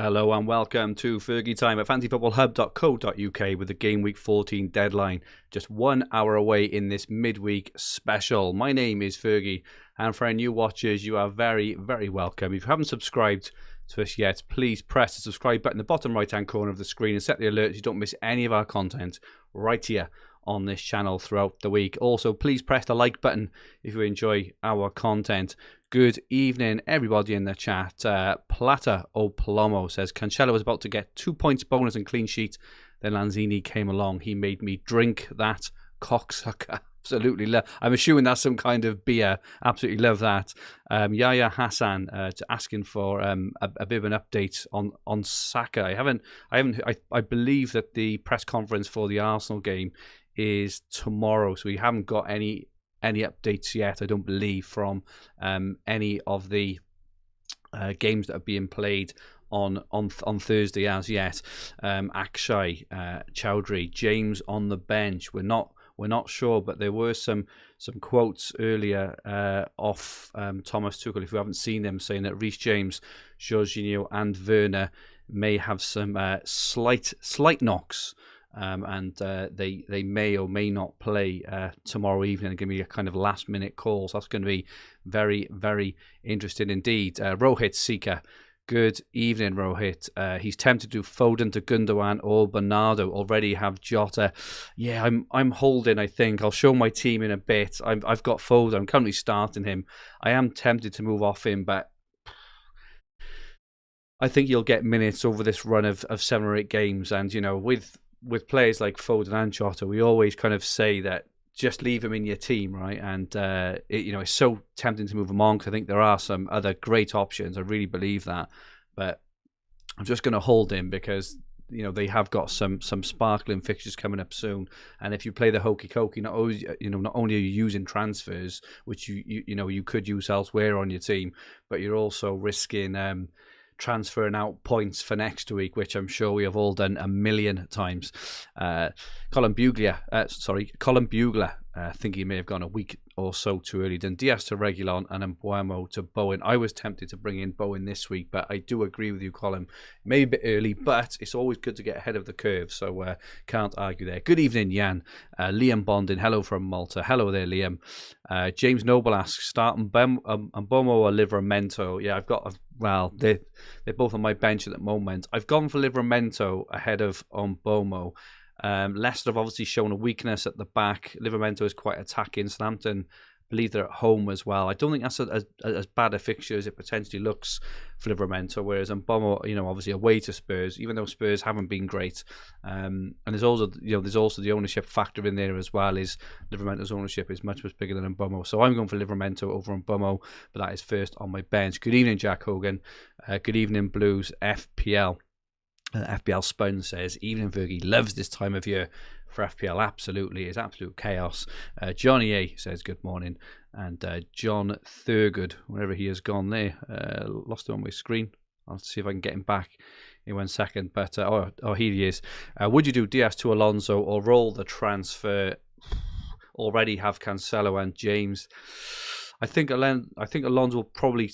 Hello and welcome to Fergie time at fantasyfootballhub.co.uk with the Game Week 14 deadline just 1 hour away in this midweek special. My name is Fergie, and for our new watchers, you are very, very welcome. If you haven't subscribed to us yet, please press the subscribe button in the bottom right-hand corner of the screen and set the alerts so you don't miss any of our content right here on this channel throughout the week. Also, please press the like button if you enjoy our content. Good evening, everybody in the chat. Plata O Palomo says, Cancelo was about to get 2 points bonus and clean sheet. Then Lanzini came along. He made me drink that cocksucker. Absolutely I'm assuming that's some kind of beer. Absolutely love that. Yaya Hassan asking for a bit of an update on Saka. I believe that the press conference for the Arsenal game is tomorrow, so we haven't got any updates yet, I don't believe, from any of the games that are being played on Thursday as yet. Akshay, Chowdhury, James on the bench. We're not sure, but there were some quotes earlier off Thomas Tuchel, if you haven't seen them, saying that Reece James, Jorginho and Werner may have some slight knocks. And they may or may not play tomorrow evening and give me a kind of last minute call. So that's going to be very, very interesting indeed. Rohit Seeker, good evening, Rohit. He's tempted to do Foden to Gundogan or Bernardo. Already have Jota. Yeah, I'm holding, I think. I'll show my team in a bit. I've got Foden. I'm currently starting him. I am tempted to move off him, but I think you'll get minutes over this run of 7 or 8 games. And, you know, with players like Foden and Jota, we always kind of say that just leave him in your team, right? And it's so tempting to move him on because I think there are some other great options. I really believe that, but I'm just going to hold him because they have got some sparkling fixtures coming up soon. And if you play the hokey cokey, not only are you using transfers, which you could use elsewhere on your team, but you're also risking transferring out points for next week, which I'm sure we have all done a million times. Colin Bugler, I think he may have gone a week or so too early. Then Diaz to Reguilon and Mbuemo to Bowen. I was tempted to bring in Bowen this week, but I do agree with you, Colin. Maybe a bit early, but it's always good to get ahead of the curve, so can't argue there. Good evening, Jan. Liam Bondin, hello from Malta. Hello there, Liam. James Noble asks, start Mbomo or Livramento? Yeah, they're both on my bench at the moment. I've gone for Livramento ahead of Mbomo. Leicester have obviously shown a weakness at the back. Livramento is quite attacking. Southampton, believe they're at home as well. I don't think that's as bad a fixture as it potentially looks for Livramento, whereas Mbomo, obviously away to Spurs, even though Spurs haven't been great. And there's also the ownership factor in there as well. Is Livramento's ownership is much bigger than Mbomo, so I'm going for Livramento over Mbomo, but that is first on my bench. Good evening, Jack Hogan. Good evening, Blues FPL. FPL Spun says, evening Fergie, loves this time of year for FPL. Absolutely, it's absolute chaos. Johnny A says good morning, and John Thurgood, wherever he has gone there, lost him on my screen. I'll see if I can get him back in 1 second, but here he is. Would you do Diaz to Alonso or roll the transfer? Already have Cancelo and James. I think Alonso will probably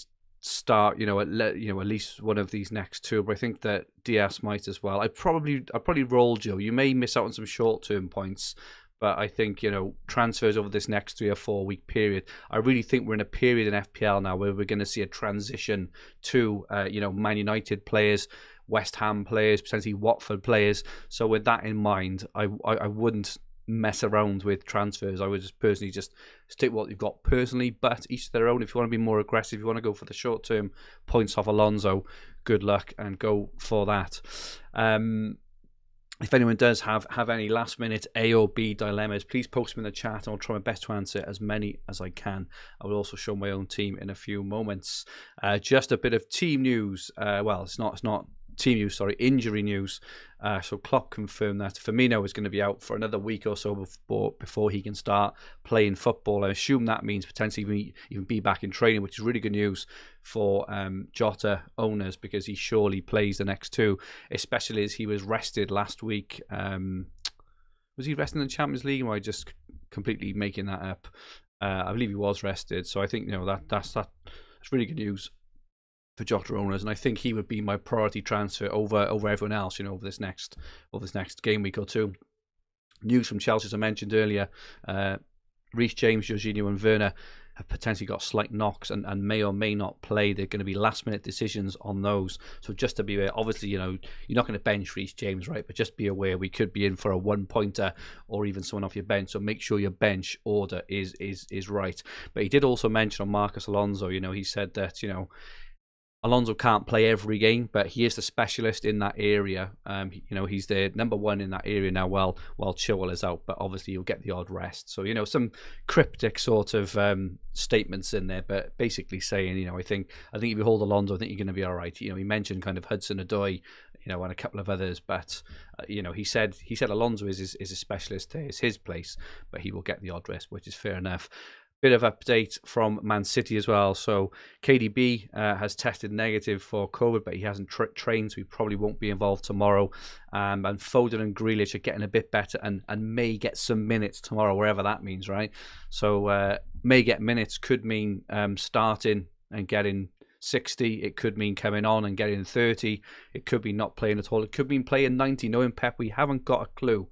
start, at least one of these next two, but I think that Diaz might as well. I'd probably roll Joe. You may miss out on some short-term points, but I think, transfers over this next 3 or 4 week period, I really think we're in a period in FPL now where we're going to see a transition to, Man United players, West Ham players, potentially Watford players. So with that in mind, I wouldn't mess around with transfers. I would just personally just stick with what you've got personally, but each to their own. If you want to be more aggressive, you want to go for the short-term points off Alonso, good luck and go for that. If anyone does have any last-minute A or B dilemmas, please post them in the chat and I'll try my best to answer as many as I can. I will also show my own team in a few moments. Just a bit of team news. It's not team news, injury news. So Klopp confirmed that Firmino is going to be out for another week or so before he can start playing football. I assume that means potentially even be back in training, which is really good news for Jota owners, because he surely plays the next two, especially as he was rested last week. Was he rested in the Champions League, or am I just completely making that up? I believe he was rested, so I think that's really good news for Jota owners, and I think he would be my priority transfer over everyone else. Over this next game week or two. News from Chelsea, as I mentioned earlier, Reece James, Jorginho, and Werner have potentially got slight knocks and may or may not play. They're going to be last minute decisions on those. So just to be aware, obviously, you're not going to bench Reece James, right? But just be aware we could be in for a 1-pointer or even someone off your bench. So make sure your bench order is right. But he did also mention on Marcos Alonso, he said that, Alonso can't play every game, but he is the specialist in that area. He's the number one in that area now while Chilwell is out, but obviously you'll get the odd rest. So, some cryptic sort of statements in there, but basically saying, I think if you hold Alonso, I think you're going to be all right. He mentioned kind of Hudson-Odoi, and a couple of others, but he said Alonso is a specialist there. It's his place, but he will get the odd rest, which is fair enough. Bit of update from Man City as well. So KDB has tested negative for COVID, but he hasn't trained, so he probably won't be involved tomorrow. And Foden and Grealish are getting a bit better and may get some minutes tomorrow, wherever that means, right? So may get minutes could mean starting and getting 60. It could mean coming on and getting 30. It could be not playing at all. It could mean playing 90. Knowing Pep, we haven't got a clue.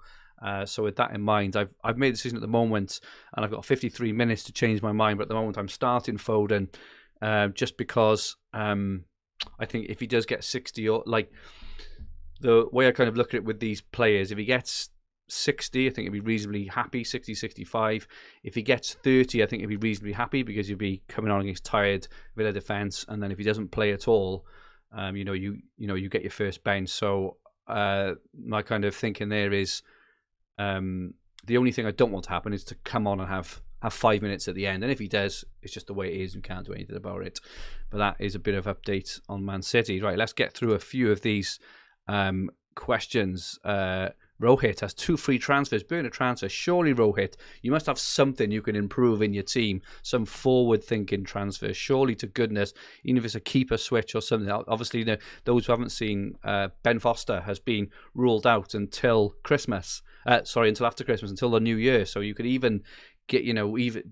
So with that in mind, I've made a decision at the moment, and I've got 53 minutes to change my mind. But at the moment, I'm starting Foden, just because I think if he does get 60, or like the way I kind of look at it with these players, if he gets 60, I think he'd be reasonably happy. 60, 65. If he gets 30, I think he'd be reasonably happy because he'll be coming on against tired Villa defence, and then if he doesn't play at all, you get your first bench. So my kind of thinking there is. The only thing I don't want to happen is to come on and have 5 minutes at the end, and if he does, it's just the way it is. We can't do anything about it. But that is a bit of update on Man City. Right, let's get through a few of these questions. Rohit has 2 free transfers. Burn a transfer. Surely, Rohit, you must have something you can improve in your team. Some forward-thinking transfers. Surely, to goodness, even if it's a keeper switch or something. Obviously, those who haven't seen, Ben Foster has been ruled out until Christmas. Until after Christmas, until the New Year. So you could even get, even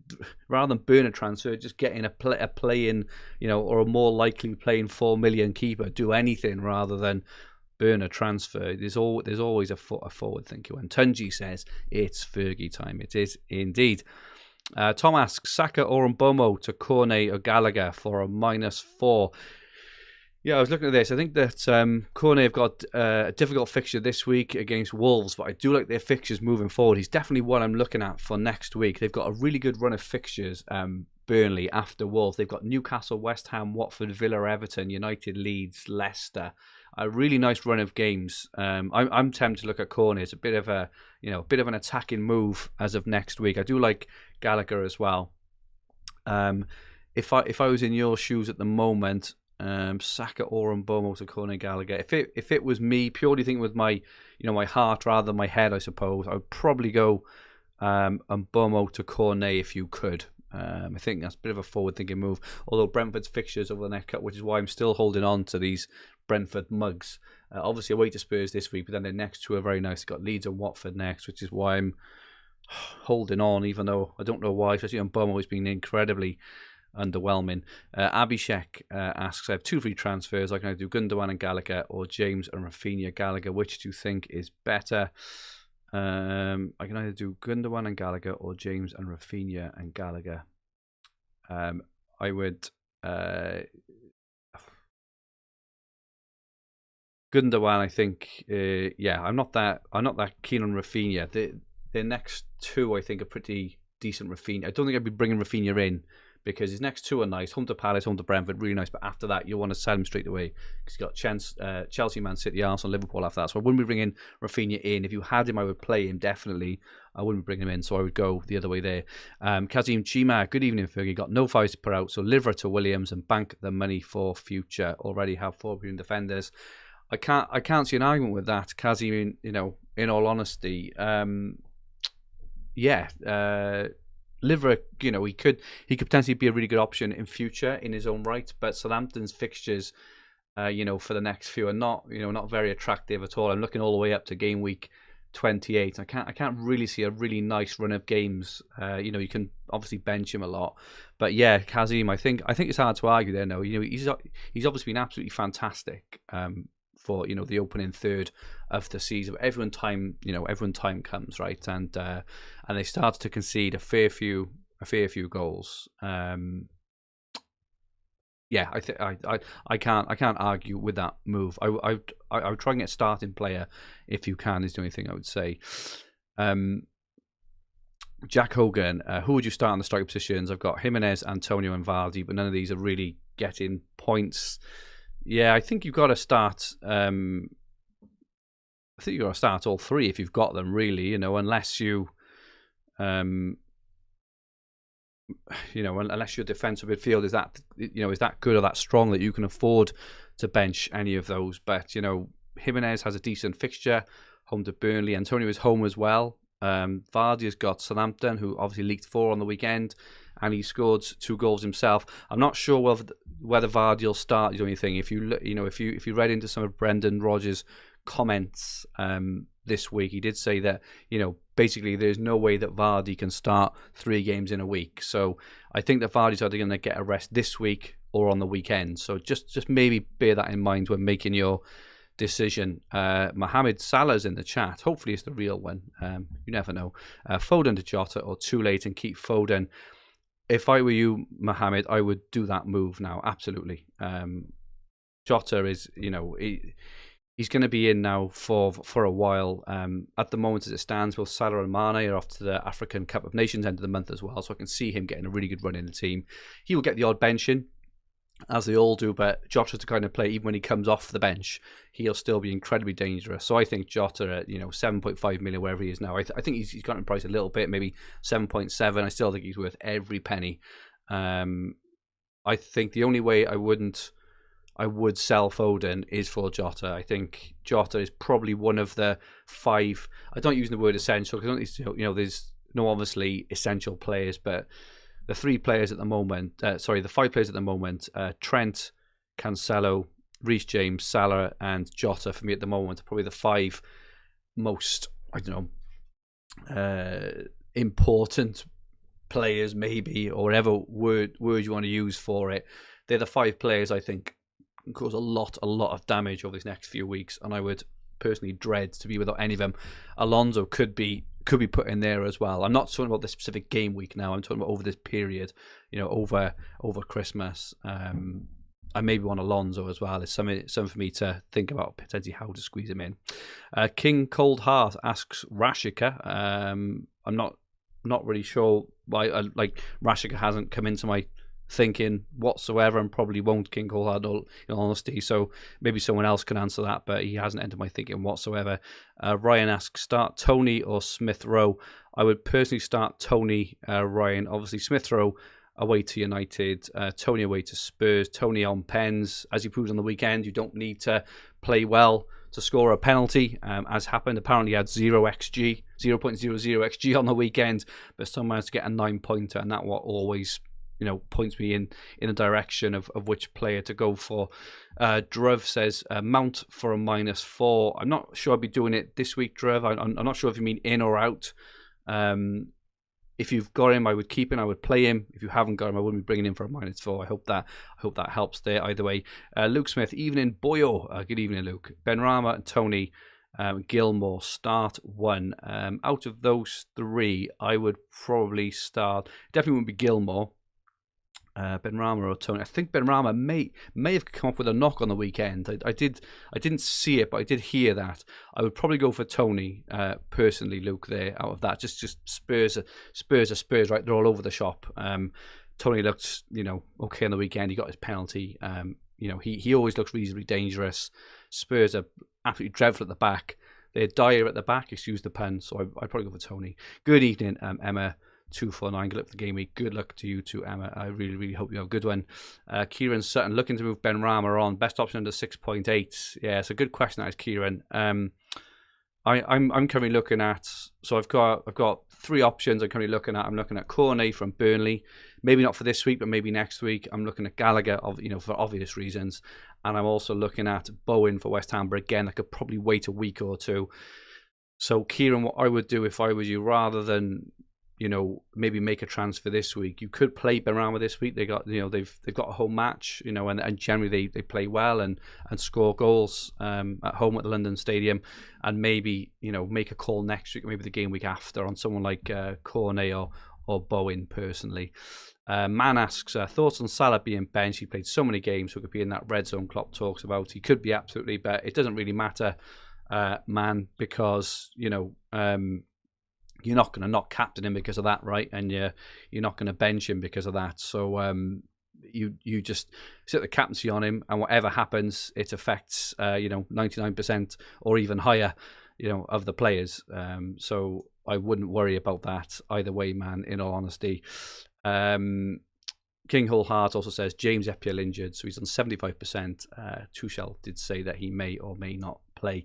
rather than burn a transfer, just get in a play in, or a more likely playing 4 million keeper. Do anything rather than burn a transfer. There's always a forward thinker. When Tunji says it's Fergie time, it is indeed. Tom asks, Saka or Mbomo to Cornet or Gallagher for a -4. Yeah, I was looking at this. I think that Cornet have got a difficult fixture this week against Wolves, but I do like their fixtures moving forward. He's definitely one I'm looking at for next week. They've got a really good run of fixtures, Burnley after Wolves. They've got Newcastle, West Ham, Watford, Villa, Everton, United, Leeds, Leicester. A really nice run of games. I'm tempted to look at Cornet. It's a bit of an attacking move as of next week. I do like Gallagher as well. If I was in your shoes at the moment, Saka or Mbomo to Cornet, Gallagher. If it was me, purely thinking with my my heart rather than my head, I suppose I would probably go Mbomo to Cornet if you could. I think that's a bit of a forward-thinking move. Although Brentford's fixtures over the next couple, which is why I'm still holding on to these Brentford mugs. Obviously away to Spurs this week, but then the next 2 are very nice. They've got Leeds and Watford next, which is why I'm holding on, even though I don't know why. Especially on Mbomo, he's been incredibly underwhelming. Abhishek asks, I have 2 free transfers. I can either do Gundogan and Gallagher or James and Rafinha Gallagher. Which do you think is better? I can either do Gundogan and Gallagher or James and Rafinha and Gallagher. I would Gundogan. I think I'm not that keen on Rafinha. The next 2 I think are pretty decent. Rafinha. I don't think I'd be bringing Rafinha in, because his next 2 are nice. Home to Palace, home to Brentford, really nice. But after that, you want to sell him straight away, because he's got Chelsea, Man City, Arsenal, Liverpool after that. So I wouldn't be bringing Rafinha in. If you had him, I would play him, definitely. I wouldn't bring him in, so I would go the other way there. Kazim Chima, good evening, Fergie. Got no fives to put out, so liver to Williams and bank the money for future. Already have 4 green defenders. I can't see an argument with that, Kazim. In all honesty, Liver, he could potentially be a really good option in future in his own right, but Southampton's fixtures, for the next few are not very attractive at all. I'm looking all the way up to game week 28. I can't really see a really nice run of games. You know, you can obviously bench him a lot, but yeah, Kazim, I think it's hard to argue there. No, you know, he's obviously been absolutely fantastic for, you know, the opening third of the season. Everyone time comes, right, and they start to concede a fair few goals. Yeah, I can't argue with that move. I would try and get starting player if you can, is the only thing I would say. Jack Hogan, who would you start in the striker positions? I've got Jimenez, Antonio, and Vardy, but none of these are really getting points. Yeah, I think you've got to start. I think you've got to start all three if you've got them, really. You know, unless you. You know, unless your defensive midfield is that good or that strong that you can afford to bench any of those. But, you know, Jimenez has a decent fixture, home to Burnley. Antonio is home as well. Vardy has got Southampton, who obviously leaked 4 on the weekend, and he scored 2 goals himself. I'm not sure whether Vardy will start. The only thing, if you read into some of Brendan Rodgers' comments this week, he did say that, you know, basically there's no way that Vardy can start 3 games in a week. So I think that Vardy's either going to get a rest this week or on the weekend. So just maybe bear that in mind when making your decision. Mohamed Salah's in the chat. Hopefully it's the real one. You never know. Foden to Jota or too late and keep Foden. If I were you, Mohamed, I would do that move now. Absolutely. Jota is, you know, he's going to be in now for a while. At the moment as it stands, both Salah and Mane are off to the African Cup of Nations end of the month as well, so I can see him getting a really good run in the team. He will get the odd benching, as they all do, but Jota's the kind of play, even when he comes off the bench, he'll still be incredibly dangerous. So I think Jota at, you know, 7.5 million, wherever he is now, I think he's got him priced a little bit, maybe 7.7. I still think he's worth every penny. I think the only way I would sell Foden is for Jota. I think Jota is probably one of the 5. I don't use the word essential because, you know, there's no obviously essential players, but the 5 players at the moment, Trent, Cancelo, Reece James, Salah, and Jota for me at the moment are probably the 5 most, I don't know, important players, maybe, or whatever word you want to use for it. They're the 5 players I think cause a lot of damage over these next few weeks, and I would personally dread to be without any of them. Alonso could be put in there as well. I'm not talking about this specific game week now. I'm talking about over this period, you know, over Christmas. I maybe want Alonso as well. It's something for me to think about potentially how to squeeze him in. King Cold Heart asks Rashika. I'm not really sure why. Like Rashika hasn't come into my thinking whatsoever, and probably won't, King Cold Heart, in all honesty. So maybe someone else can answer that, but he hasn't entered my thinking whatsoever. Ryan asks, start Tony or Smith Rowe? I would personally start Tony, Ryan. Obviously Smith Rowe away to United, Tony away to Spurs, Tony on pens. As he proved on the weekend, you don't need to play well to score a penalty, as happened. Apparently he had 0.00 XG on the weekend, but still managed to get a 9-pointer, and that what always, you know, points me in the direction of which player to go for. Druv says Mount for a -4. I'm not sure I'd be doing it this week, Druv. I'm not sure if you mean in or out. If you've got him, I would keep him. I would play him. If you haven't got him, I wouldn't be bringing him for a -4. I hope that helps there. Either way, Luke Smith, evening Boyo. Good evening, Luke. Benrahma and Tony. Gilmore, start 1. Out of those 3, I would probably start. Definitely wouldn't be Gilmore. Benrahma or Tony. I think Benrahma may have come up with a knock on the weekend. I didn't see it, but I did hear that. I would probably go for Tony personally, Luke. There out of that, just Spurs, right? They're all over the shop. Tony looked, you know, okay on the weekend. He got his penalty. You know, he always looks reasonably dangerous. Spurs are absolutely dreadful at the back. They're dire at the back. Excuse the pun. So I'd probably go for Tony. Good evening, Emma. 249. Good luck for the game week. Good luck to you too, Emma. I really hope you have a good one. Kieran Sutton looking to move Benrahma on. Best option under 6.8. Yeah, it's a good question, that is, Kieran. I'm currently looking at. So I've got 3 options. I'm currently looking at. I'm looking at Cornet from Burnley. Maybe not for this week, but maybe next week. I'm looking at Gallagher, for obvious reasons, and I'm also looking at Bowen for West Ham. But again, I could probably wait a week or 2. So, Kieran, what I would do if I was you, rather than maybe make a transfer this week, you could play Benrahma this week. They got they've got a home match, and generally they play well and score goals at home at the London Stadium, and maybe make a call next week, maybe the game week after, on someone like Cornet or Bowen personally. Man asks thoughts on Salah being benched. He played so many games, so could be in that red zone Klopp talks about. He could be absolutely, but it doesn't really matter, man, because you're not going to not captain him because of that, right? And you're not going to bench him because of that. So you just set the captaincy on him, and whatever happens, it affects 99% or even higher, of the players. So I wouldn't worry about that either way, man. In all honesty. King Hull Hart also says James FPL injured, so he's on 75%. Tuchel did say that he may or may not play.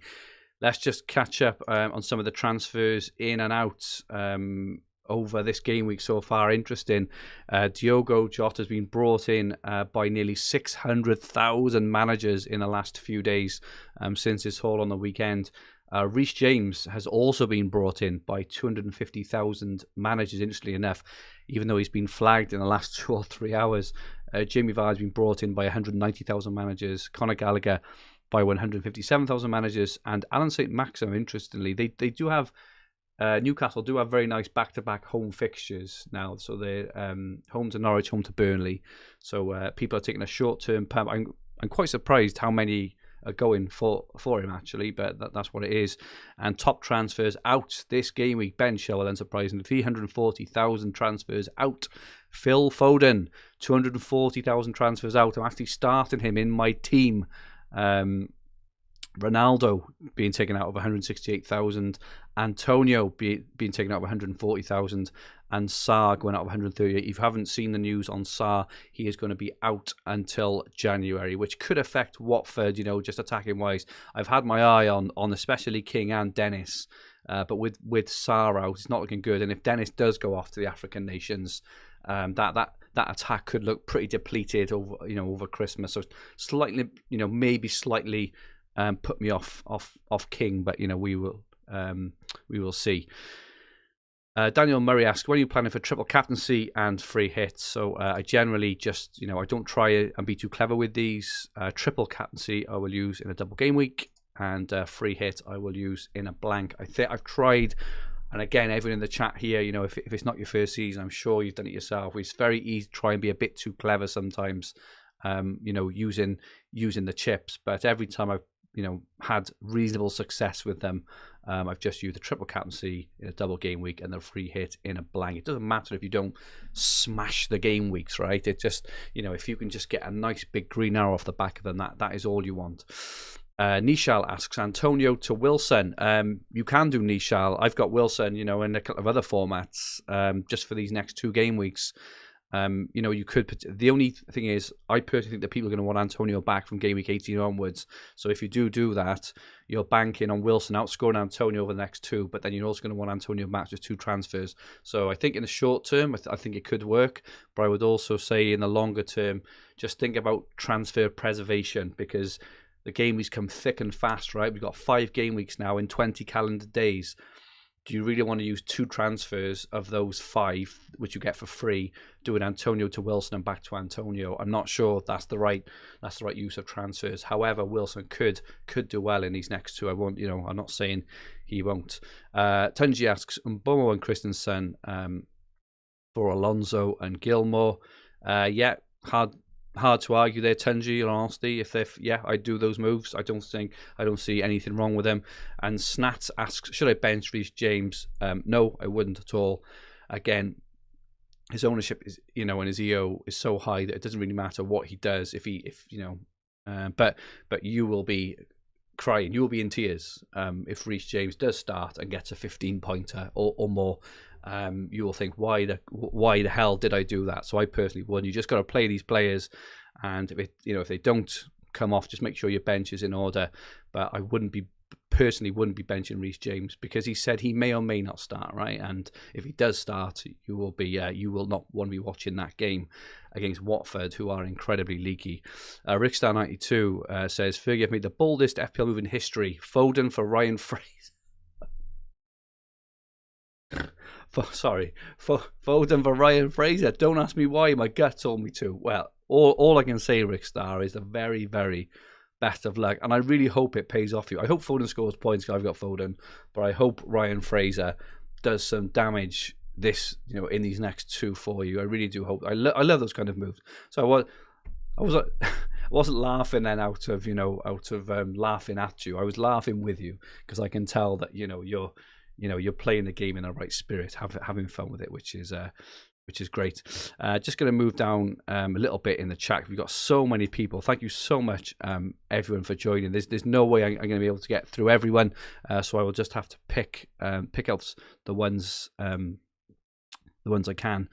Let's just catch up on some of the transfers in and out over this game week so far. Interesting. Diogo Jota has been brought in by nearly 600,000 managers in the last few days since his haul on the weekend. Reece James has also been brought in by 250,000 managers, interestingly enough, even though he's been flagged in the last 2 or 3 hours. Jamie Vardy has been brought in by 190,000 managers. Conor Gallagher by 157,000 managers, and Alan St. Maxim, interestingly, they do have Newcastle do have very nice back-to-back home fixtures now. So they're home to Norwich, home to Burnley. So people are taking a short-term pump. I'm quite surprised how many are going for him, actually, but that's what it is. And top transfers out this game week. Ben Chilwell, unsurprisingly, 340,000 transfers out. Phil Foden, 240,000 transfers out. I'm actually starting him in my team. Ronaldo being taken out of 168,000, Antonio being taken out of 140,000, and Sarr going out of 138. If you haven't seen the news on Sarr, he is going to be out until January, which could affect Watford, just attacking wise. I've had my eye on especially King and Dennis, but with Sarr out, it's not looking good. And if Dennis does go off to the African nations, that attack could look pretty depleted over Christmas. So slightly, maybe slightly put me off King, but we will see. Daniel Murray asks, when are you planning for triple captaincy and free hits? So I generally just, I don't try and be too clever with these. Triple captaincy I will use in a double game week, and free hit I will use in a blank. I think I've tried. And again, everyone in the chat here, if it's not your first season, I'm sure you've done it yourself. It's very easy to try and be a bit too clever sometimes, using the chips. But every time I've, had reasonable success with them, I've just used the triple captaincy in a double game week and the free hit in a blank. It doesn't matter if you don't smash the game weeks, right? It just, if you can just get a nice big green arrow off the back of them, that is all you want. Nishal asks, Antonio to Wilson. You can do Nishal. I've got Wilson, in a couple of other formats, just for these next 2 game weeks. You could. The only thing is, I personally think that people are going to want Antonio back from game week 18 onwards. So if you do that, you're banking on Wilson outscoring Antonio over the next 2, but then you're also going to want Antonio back with 2 transfers. So I think in the short term, I think it could work. But I would also say in the longer term, just think about transfer preservation, because the game weeks come thick and fast, right? We've got 5 game weeks now in 20 calendar days. Do you really want to use 2 transfers of those 5, which you get for free, doing Antonio to Wilson and back to Antonio? I'm not sure that's the right use of transfers. However, Wilson could do well in these next 2. I'm not saying he won't. Tunji asks, Mbomo and Christensen for Alonso and Gilmore. Hard to argue there, Tunji, in honesty. I do those moves. I don't see anything wrong with them. And Snats asks, should I bench Reece James? No, I wouldn't at all. Again, his ownership is, and his EO is so high that it doesn't really matter what he does. But you will be crying. You will be in tears if Reece James does start and gets a 15-pointer or more. You will think, why the hell did I do that? So I personally wouldn't. You just got to play these players, and if they don't come off, just make sure your bench is in order. But I wouldn't be benching Reece James, because he said he may or may not start, right? And if he does start, you will not want to be watching that game against Watford, who are incredibly leaky. Rickstar92 says, Fergie have made the boldest FPL move in history. Foden for Ryan Fraser. Foden for Ryan Fraser. Don't ask me why. My gut told me to. Well, all I can say, Rick Starr, is a very, very best of luck, and I really hope it pays off for you. I hope Foden scores points. I've got Foden, but I hope Ryan Fraser does some damage in these next two for you. I really do hope. I love those kind of moves. So I wasn't laughing then out of laughing at you. I was laughing with you because I can tell that you're playing the game in the right spirit, having fun with it, which is great. Just going to move down a little bit in the chat. We've got so many people. Thank you so much, everyone, for joining. There's no way I'm going to be able to get through everyone, so I will just have to pick out the ones I can.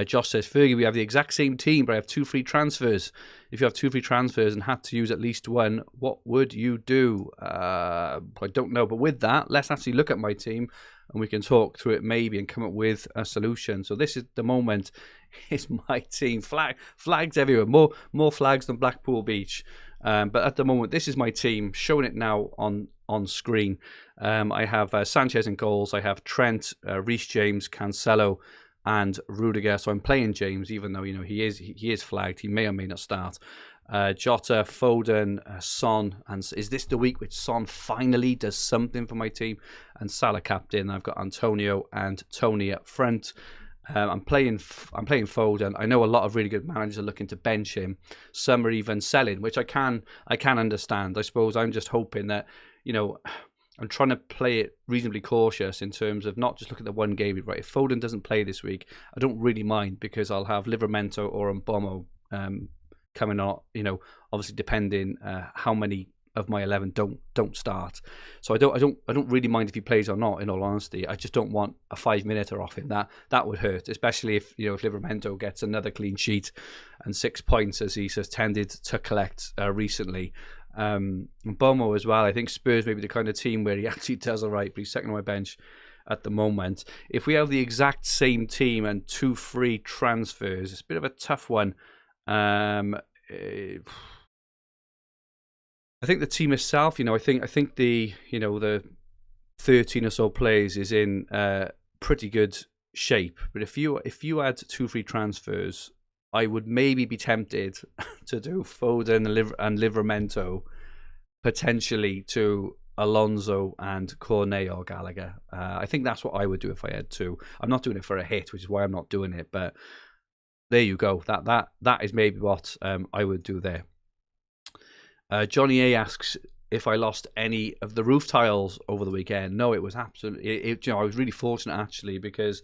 Josh says, Fergie, we have the exact same team, but I have 2 free transfers. If you have 2 free transfers and had to use at least one, what would you do? I don't know. But with that, let's actually look at my team and we can talk through it maybe and come up with a solution. So this is the moment. It's my team. Flags everywhere. More flags than Blackpool Beach. But at the moment, this is my team. Showing it now on screen. I have Sanchez in goals. I have Trent, Reece James, Cancelo, and Rudiger. So I'm playing James, even though he is flagged. He may or may not start. Jota, Foden, Son, and is this the week which Son finally does something for my team? And Salah captain. I've got Antonio and Tony up front. I'm playing Foden. I know a lot of really good managers are looking to bench him. Some are even selling, which I can understand. I suppose I'm just hoping that I'm trying to play it reasonably cautious in terms of not just look at the one game. Right, if Foden doesn't play this week, I don't really mind because I'll have Livramento or Mbomo coming on. Obviously depending how many of my 11 don't start. So I don't really mind if he plays or not. In all honesty, I just don't want a 5-minute off him. That would hurt, especially if Livramento gets another clean sheet and 6 points as he has tended to collect recently. Bomo as well. I think Spurs may be the kind of team where he actually does all right, but he's second on my bench at the moment. If we have the exact same team and 2 free transfers, it's a bit of a tough one. I think the team itself, I think the 13 or so players is in pretty good shape. But if you had 2 free transfers, I would maybe be tempted to do Foden and Livramento, potentially to Alonso and Cornet or Gallagher. I think that's what I would do if I had to. I'm not doing it for a hit, which is why I'm not doing it. But there you go. That is maybe what I would do there. Johnny A asks if I lost any of the roof tiles over the weekend. No, it was absolutely. I was really fortunate actually because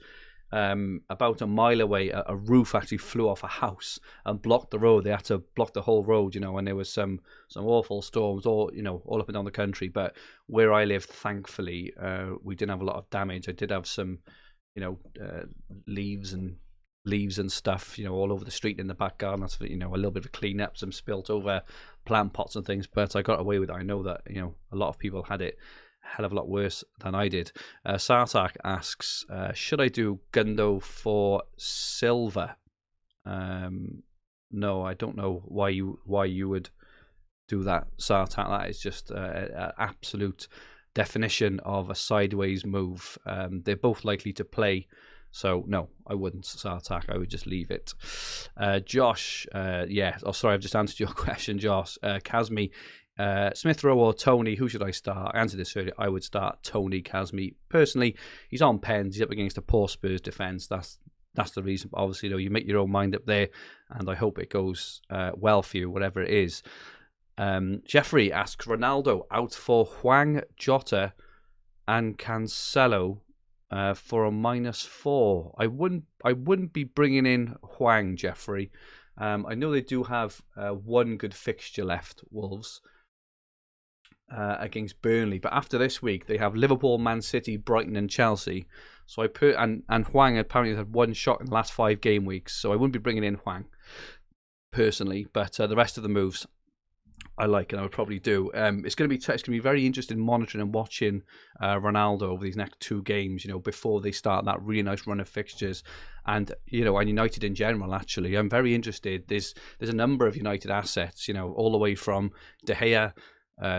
about a mile away, a roof actually flew off a house and blocked the road. They had to block the whole road, and there was some awful storms all up and down the country. But where I live, thankfully, we didn't have a lot of damage. I did have some, leaves and stuff, all over the street in the back garden. That's a little bit of a clean up, some spilt over plant pots and things. But I got away with it. I know that a lot of people had it hell of a lot worse than I did. Sartak asks, should I do Gundo for Silva? No, I don't know why you would do that, Sartak. That is just an absolute definition of a sideways move. They're both likely to play, so no, I wouldn't, Sartak. I would just leave it. Josh, sorry, I've just answered your question, Josh. Kazmi, Smith Rowe or Tony, who should I start? I answered this earlier. I would start Tony Kazmi. Personally, he's on pens. He's up against a poor Spurs defence. That's the reason. But obviously, you make your own mind up there, and I hope it goes well for you, whatever it is. Jeffrey asks, Ronaldo out for Hwang, Jota, and Cancelo for a -4. I wouldn't be bringing in Hwang, Jeffrey. I know they do have one good fixture left, Wolves, against Burnley, but after this week they have Liverpool, Man City, Brighton, and Chelsea. So and Hwang apparently has had one shot in the last 5 game weeks, so I wouldn't be bringing in Hwang personally. But the rest of the moves I like, and I would probably do. It's going to be very interesting monitoring and watching Ronaldo over these next 2 games. Before they start that really nice run of fixtures, and and United in general. Actually, I'm very interested. There's a number of United assets. All the way from De Gea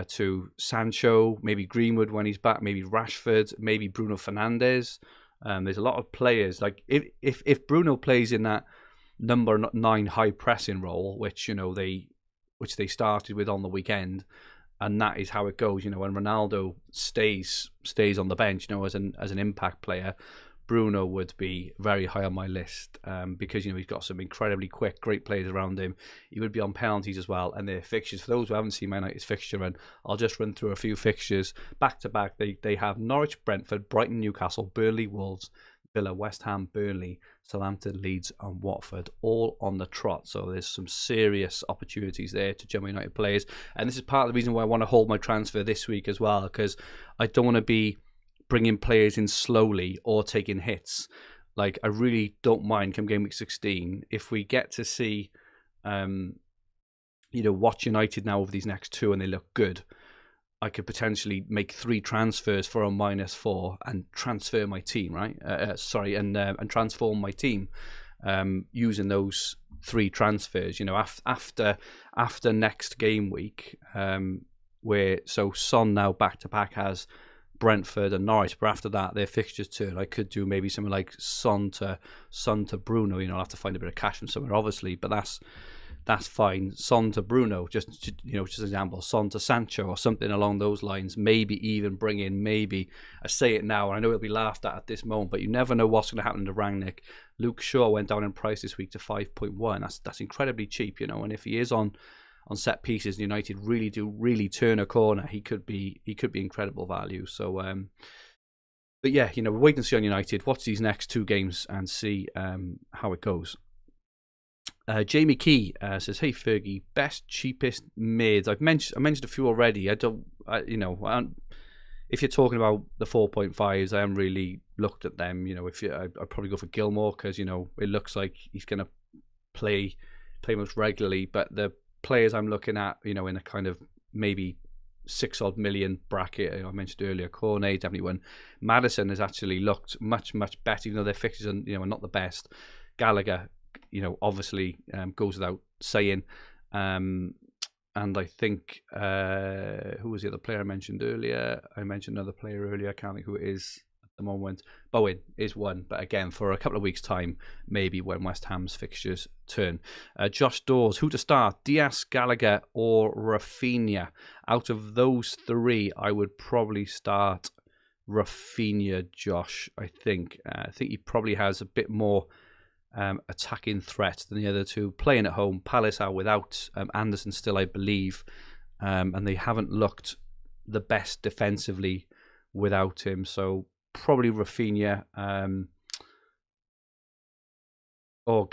to Sancho, maybe Greenwood when he's back, maybe Rashford, maybe Bruno Fernandes. There's a lot of players like if Bruno plays in that number 9 high pressing role, which they started with on the weekend, and that is how it goes. When Ronaldo stays on the bench, as an impact player, Bruno would be very high on my list because he's got some incredibly quick, great players around him. He would be on penalties as well, and their fixtures. For those who haven't seen Man United's fixture run, I'll just run through a few fixtures back to back. They have Norwich, Brentford, Brighton, Newcastle, Burnley, Wolves, Villa, West Ham, Burnley, Southampton, Leeds, and Watford, all on the trot. So there's some serious opportunities there to jump United players, and this is part of the reason why I want to hold my transfer this week as well, because I don't want to be bringing players in slowly or taking hits. Like, I really don't mind come game week 16 if we get to see, watch United now over these next 2 and they look good. I could potentially make 3 transfers for a -4 and transfer my team, right? And transform my team using those 3 transfers. After next game week, where Son now back to back has Brentford and Norwich, but after that their fixtures turn. I could do maybe something like Son to Bruno. I'll have to find a bit of cash from somewhere, obviously, but that's fine. Son to Bruno, just an example. Son to Sancho or something along those lines. Maybe even bring in, I say it now, and I know it'll be laughed at this moment, but you never know what's going to happen to Rangnick. Luke Shaw went down in price this week to 5.1. That's incredibly cheap, and if he is on set pieces, United really turn a corner, he could be incredible value. So, but yeah, wait and see on United. Watch these next 2 games and see how it goes. Jamie Key says, "Hey Fergie, best cheapest mids." I mentioned a few already. If you're talking about the 4.5s, I haven't really looked at them. I'd probably go for Gilmore because it looks like he's going to play most regularly, but the players I'm looking at, in a kind of maybe 6-odd million bracket. I mentioned earlier, Cornet definitely won. Maddison has actually looked much better, even though their fixtures are not the best. Gallagher, obviously goes without saying. And I think who was the other player I mentioned earlier? I mentioned another player earlier. I can't think who it is at the moment. Bowen is one, but again, for a couple of weeks' time, maybe when West Ham's fixtures turn. Josh Dawes, who to start? Diaz, Gallagher, or Rafinha? Out of those 3, I would probably start Rafinha, Josh. I think he probably has a bit more attacking threat than the other 2. Playing at home, Palace are without Anderson still, I believe, and they haven't looked the best defensively without him. So probably Rafinha or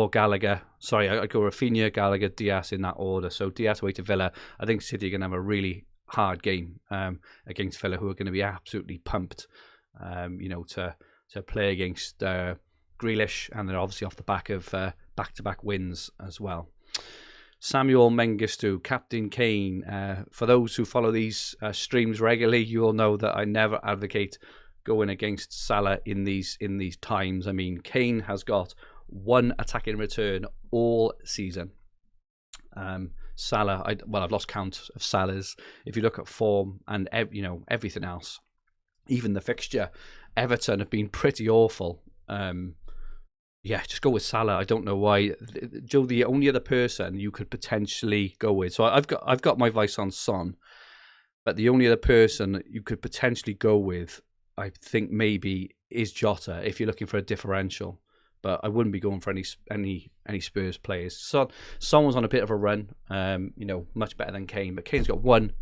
Gallagher. Sorry, I go Rafinha, Gallagher, Diaz in that order. So Diaz away to Villa. I think City are going to have a really hard game against Villa, who are going to be absolutely pumped, to play against Grealish, and they're obviously off the back of back-to-back wins as well. Samuel Mengistu, Captain Kane. For those who follow these streams regularly, you will know that I never advocate going against Salah in these times. I mean, Kane has got 1 attacking return all season. Salah, I've lost count of Salah's. If you look at form and everything else, even the fixture, Everton have been pretty awful. Yeah, just go with Salah. I don't know why. Joe, the only other person you could potentially go with. So I've got my vice on Son, but the only other person you could potentially go with, I think maybe, is Jota if you're looking for a differential. But I wouldn't be going for any Spurs players. Son was on a bit of a run, much better than Kane, but Kane's got one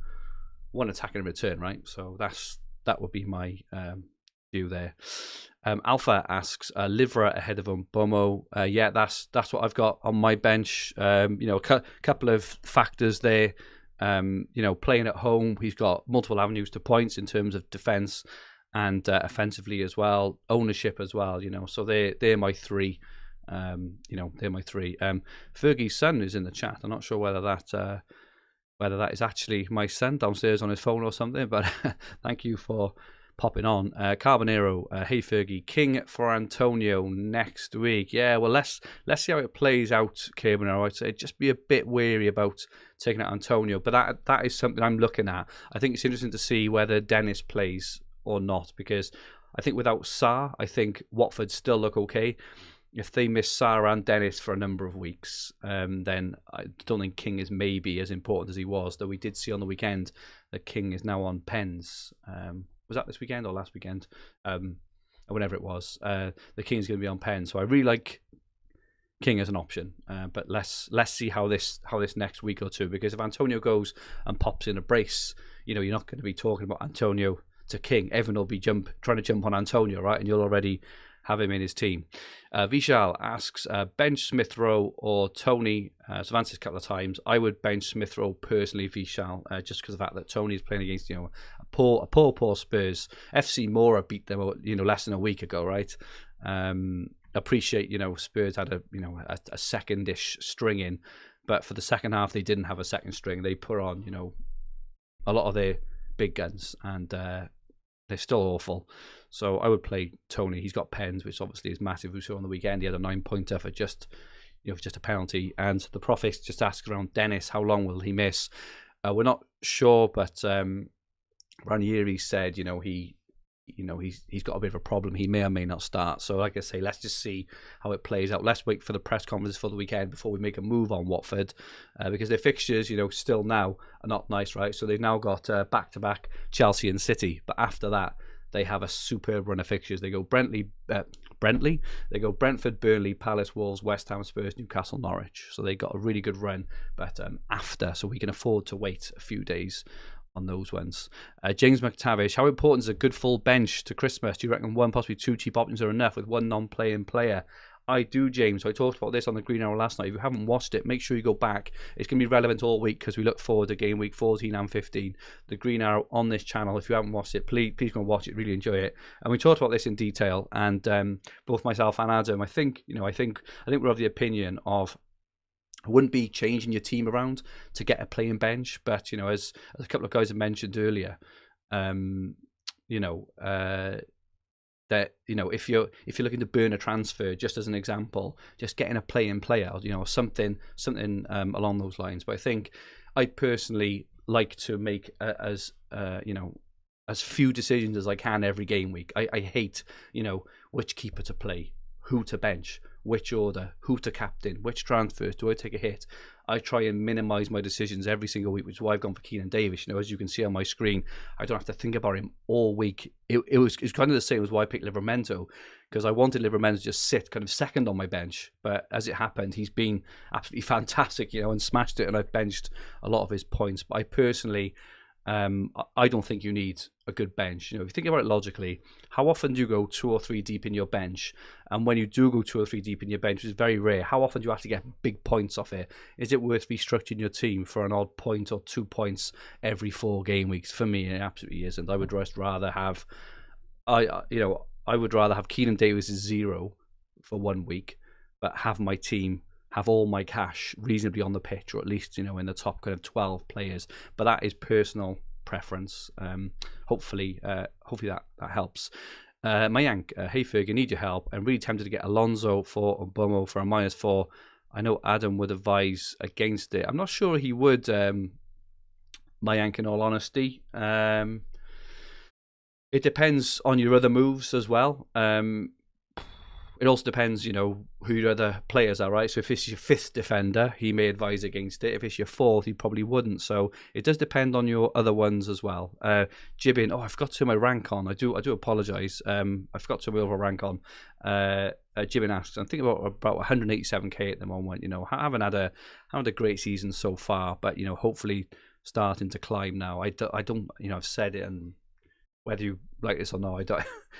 attacking return, right? So that would be my view there. Alpha asks, Livra ahead of Mbomo. Yeah, that's what I've got on my bench. A couple of factors there. Playing at home, he's got multiple avenues to points in terms of defence and offensively as well, ownership as well. So they're my 3. They're my 3. Fergie's son is in the chat. I'm not sure whether that is actually my son downstairs on his phone or something, but thank you for popping on. Carbonero, hey Fergie, King for Antonio next week. Yeah, well, let's see how it plays out, Carbonero. I'd say just be a bit wary about taking out Antonio, but that is something I'm looking at. I think it's interesting to see whether Dennis plays or not, because I think without Sarr, I think Watford still look okay. If they miss Sarr and Dennis for a number of weeks, then I don't think King is maybe as important as he was. Though we did see on the weekend that King is now on pens. Was that this weekend or last weekend? Or whenever it was. The King's going to be on pens. So I really like King as an option, but let's see how this next week or two. Because if Antonio goes and pops in a brace, you're not going to be talking about Antonio to King. Everyone will be trying to jump on Antonio, right? And you'll already have him in his team. Vishal asks, bench Smith Rowe or Tony? So I've answered a couple of times. I would bench Smith Rowe personally, Vishal, just because of the fact that Tony is playing against a poor Spurs. FC Mora beat them less than a week ago, right? Appreciate Spurs had a second-ish string in, but for the second half they didn't have a second string. They put on a lot of their big guns, and they're still awful. So I would play Tony. He's got pens, which obviously is massive. We saw on the weekend he had a 9-pointer for just a penalty. And the Prophet just asked around Dennis, how long will he miss? We're not sure, but Ranieri said he's got a bit of a problem. He may or may not start. So like I say, let's just see how it plays out. Let's wait for the press conference for the weekend before we make a move on Watford, because their fixtures, still now are not nice, right? So they've now got back-to-back Chelsea and City, but after that they have a superb run of fixtures. They go Brentford, Burnley, Palace, Wolves, West Ham, Spurs, Newcastle, Norwich. So they got a really good run, but after, so we can afford to wait a few days on those ones. James McTavish, how important is a good full bench to Christmas? Do you reckon one, possibly two cheap options are enough with one non-playing player? I do, James. So I talked about this on the Green Arrow last night. If you haven't watched it, make sure you go back. It's going to be relevant all week because we look forward to game week 14 and 15. The Green Arrow on this channel. If you haven't watched it, please go and watch it. Really enjoy it. And we talked about this in detail. And both myself and Adam, I think we're of the opinion of, I wouldn't be changing your team around to get a playing bench, but as a couple of guys have mentioned earlier, that if you're looking to burn a transfer, just as an example, just getting a playing player, something along those lines. But I think I'd personally like to make as few decisions as I can every game week. I hate which keeper to play, who to bench, which order, who to captain, which transfers, do I take a hit? I try and minimise my decisions every single week, which is why I've gone for Keenan Davis. As you can see on my screen, I don't have to think about him all week. It's kind of the same as why I picked Livramento, because I wanted Livramento to just sit kind of second on my bench. But as it happened, he's been absolutely fantastic, and smashed it, and I've benched a lot of his points. But I personally, I don't think you need a good bench. If you think about it logically, how often do you go 2 or 3 deep in your bench? And when you do go 2 or 3 deep in your bench, which is very rare, how often do you actually get big points off it? Is it worth restructuring your team for an odd point or 2 points every 4 game weeks? For me, it absolutely isn't. I would just rather have, I would rather have Keenan Davis 0 for 1 week, but have my team have all my cash reasonably on the pitch, or at least in the top kind of 12 players. But that is personal preference. Hopefully that helps. Mayank, hey Fergie, need your help. I'm really tempted to get Alonso for Obomo for a -4. I know Adam would advise against it. I'm not sure he would, Mayank, in all honesty. It depends on your other moves as well. It also depends, who your other players are, right? So if it's your 5th defender, he may advise against it. If it's your 4th, he probably wouldn't. So it does depend on your other ones as well. Jibbin, I forgot to turn my rank on. I do apologise. I forgot to turn my overall rank on. Jibbin asks, I'm thinking about 187k at the moment. I haven't had a great season so far, but hopefully starting to climb now. I don't, I've said it, and whether you like this or not,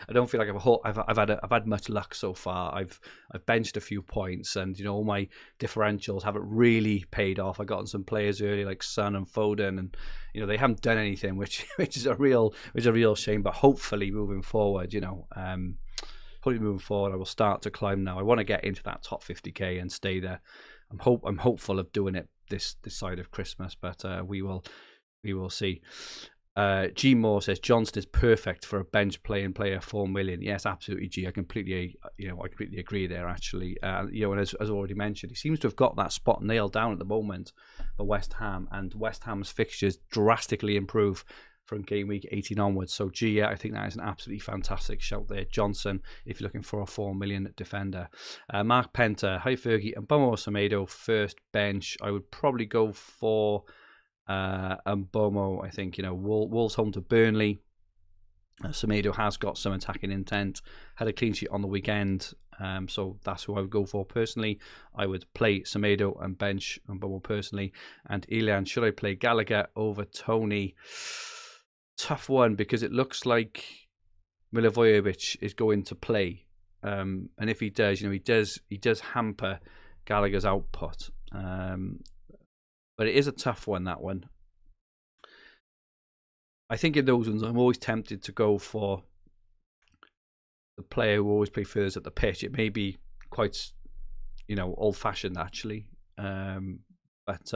I don't feel like I've had much luck so far. I've benched a few points, and all my differentials haven't really paid off. I've gotten some players early like Son and Foden, and they haven't done anything, which is a real shame. But hopefully moving forward, I will start to climb now. I want to get into that top 50k and stay there. I'm hopeful of doing it this side of Christmas, but we will see. G Moore says Johnston is perfect for a bench playing player, 4 million. Yes, absolutely, G. I completely agree there. Actually, and as already mentioned, he seems to have got that spot nailed down at the moment for West Ham, and West Ham's fixtures drastically improve from game week 18 onwards. So Gia, I think that is an absolutely fantastic shout there. Johnson, if you're looking for a 4 million defender. Mark Penta, hi Fergie, and Bomo Semedo, first bench. I would probably go for Bomo. I think, Wolves home to Burnley. Semedo has got some attacking intent, had a clean sheet on the weekend, so that's who I would go for personally. I would play Semedo and bench Bomo personally. And Elian, should I play Gallagher over Tony? Tough one, because it looks like Milivojevic is going to play, and if he does, he does hamper Gallagher's output. But it is a tough one, that one. I think in those ones, I'm always tempted to go for the player who always prefers at the pitch. It may be quite, old-fashioned actually, but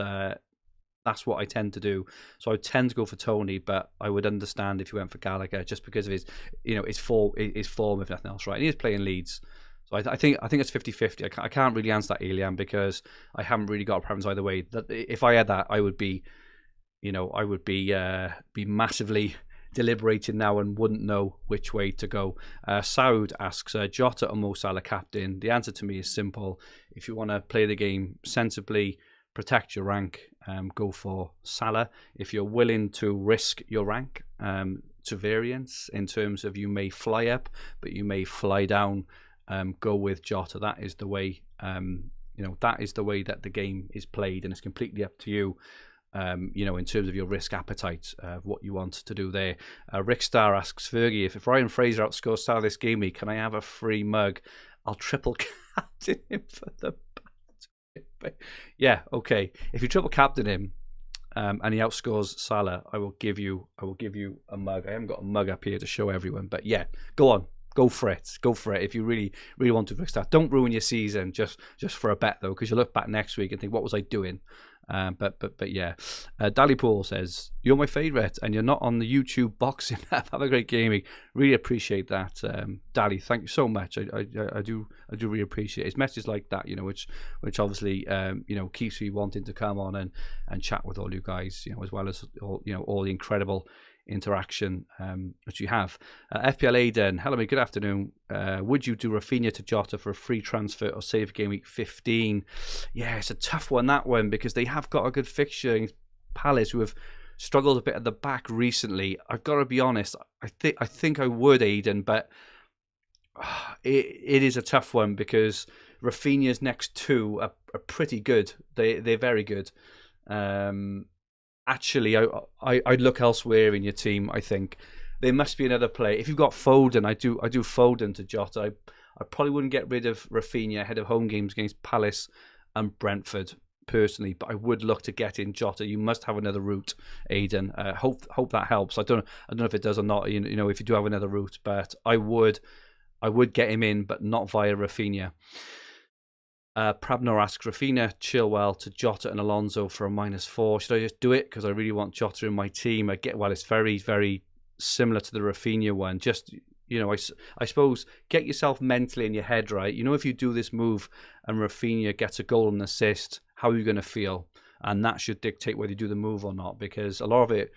that's what I tend to do. So I tend to go for Tony, but I would understand if you went for Gallagher just because of his, his form, if nothing else, right? And he is playing Leeds. So I think it's 50-50. I can't really answer that, Elian, because I haven't really got a preference either way. That if I had that, I would be be massively deliberating now and wouldn't know which way to go. Saud asks, Jota or Mo Salah captain? The answer to me is simple. If you want to play the game sensibly, protect your rank, go for Salah. If you're willing to risk your rank to variance in terms of you may fly up, but you may fly down, go with Jota. That is the way. That is the way that the game is played, and it's completely up to you. In terms of your risk appetite, what you want to do there. Rick Starr asks, Fergie, if Ryan Fraser outscores Salah this game week, can I have a free mug? I'll triple captain him for the yeah, okay. If you triple captain him and he outscores Salah, I will give you a mug. I haven't got a mug up here to show everyone, but yeah, go on. Go for it. If you really, really want to start. Don't ruin your season just for a bet though, because you look back next week and think, what was I doing? But yeah. Dally Paul says, you're my favourite and you're not on the YouTube boxing app. Have a great gaming. Really appreciate that, Dally. Thank you so much. I do really appreciate it. It's messages like that, which obviously keeps me wanting to come on and chat with all you guys, as well as all the incredible interaction which you have. FPL Aiden, hello mate, good afternoon. Would you do Rafinha to Jota for a free transfer or save game week 15? Yeah, it's a tough one, that one, because they have got a good fixture in Palace, who have struggled a bit at the back recently. I've got to be honest, I think I would, Aiden, but it is a tough one because Rafinha's next two are pretty good. They're very good. Actually, I'd look elsewhere in your team. I think there must be another play. If you've got Foden, I do Foden to Jota. I probably wouldn't get rid of Rafinha ahead of home games against Palace and Brentford personally, but I would look to get in Jota. You must have another route, Aiden. Hope that helps. I don't know if it does or not. If you do have another route, but I would get him in, but not via Rafinha. Prabnor asks, Rafinha, Chilwell to Jota and Alonso for a -4. Should I just do it? Because I really want Jota in my team. It's very, very similar to the Rafinha one. Just, I suppose get yourself mentally in your head right. If you do this move and Rafinha gets a goal and assist, how are you going to feel? And that should dictate whether you do the move or not, because a lot of it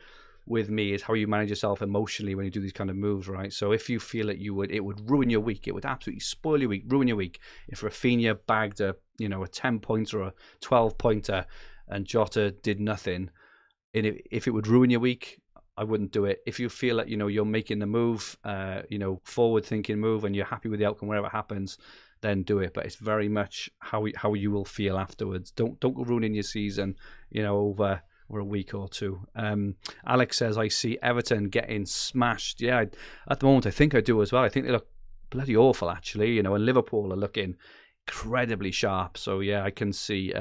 with me is how you manage yourself emotionally when you do these kind of moves, right? So if you feel that it would ruin your week, it would absolutely spoil your week, ruin your week. If Rafinha bagged a 10-pointer or a 12-pointer and Jota did nothing, and if it would ruin your week, I wouldn't do it. If you feel that you're making the move, forward-thinking move, and you're happy with the outcome, whatever happens, then do it. But it's very much how you will feel afterwards. Don't go ruining your season, over a week or two. Alex says, I see Everton getting smashed. Yeah, at the moment I think I do as well. I think they look bloody awful actually, and Liverpool are looking incredibly sharp. So yeah, I can see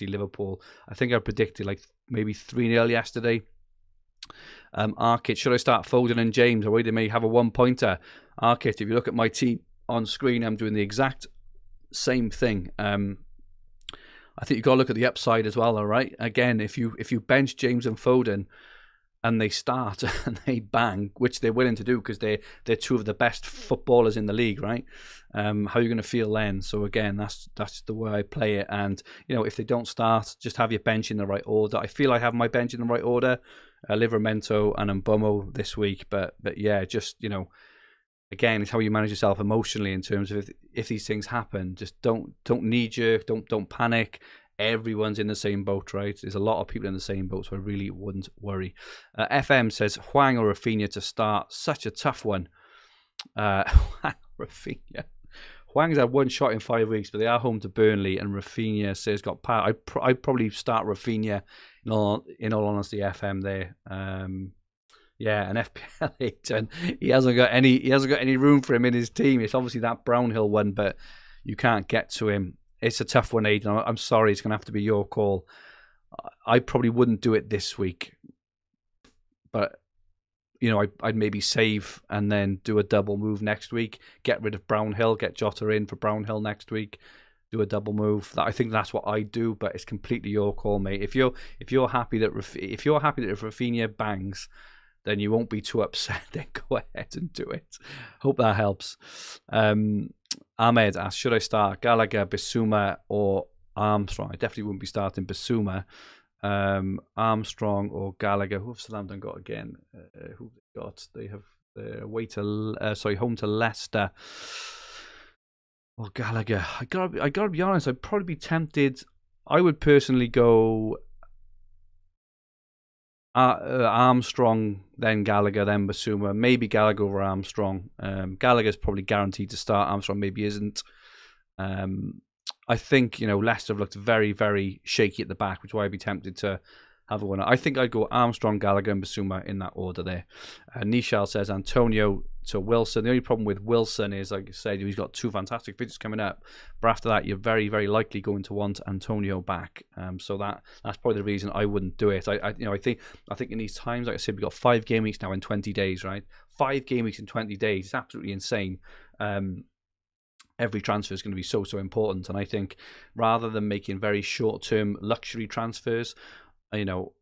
Liverpool. I think I predicted like maybe 3-0 yesterday. Arkit, should I start Foden and James, or they may have a 1-pointer? Arkit, if you look at my team on screen, I'm doing the exact same thing. I think you've got to look at the upside as well, all right? Again, if you bench James and Foden, and they start and they bang, which they're willing to do because they're two of the best footballers in the league, right? How are you going to feel then? So again, that's the way I play it. And if they don't start, just have your bench in the right order. I feel I have my bench in the right order: Livramento and Mbomo this week. But yeah, just again, it's how you manage yourself emotionally in terms of if these things happen. Just don't knee jerk, don't panic. Everyone's in the same boat, right? There's a lot of people in the same boat, so I really wouldn't worry. FM says Hwang or Rafinha to start. Such a tough one. Rafinha. Hwang's had one shot in 5 weeks, but they are home to Burnley, and Rafinha says got power. I'd probably start Rafinha in all honesty. FM there. Yeah, an FPL agent. He hasn't got any room for him in his team. It's obviously that Brownhill one, but you can't get to him. It's a tough one, Aidan. I'm sorry, it's going to have to be your call. I probably wouldn't do it this week, but I'd maybe save and then do a double move next week. Get rid of Brownhill, get Jota in for Brownhill next week. Do a double move. I think that's what I do, but it's completely your call, mate. If you're happy that if Rafinha bangs, then you won't be too upset. Then go ahead and do it. Hope that helps. Ahmed asks, should I start Gallagher, Bissouma, or Armstrong? I definitely wouldn't be starting Bissouma. Armstrong or Gallagher. Who have Southampton got again? Who have they got? They have home to Leicester. Or Gallagher. I gotta be honest. I'd probably be tempted. I would personally go Armstrong, then Gallagher, then Bissouma. Maybe Gallagher over Armstrong. Gallagher's probably guaranteed to start. Armstrong maybe isn't. I think Leicester have looked very, very shaky at the back, which is why I'd be tempted to have a winner. I think I'd go Armstrong, Gallagher, and Bissouma in that order there. Nishal says Antonio to Wilson. The only problem with Wilson is, like I said, he's got 2 fantastic fixtures coming up, but after that, you're very, very likely going to want Antonio back. So that's probably the reason I wouldn't do it. I think in these times, like I said, we've got 5 game weeks now in 20 days, right? 5 game weeks in 20 days. It's absolutely insane. Every transfer is going to be so important, and I think rather than making very short-term luxury transfers,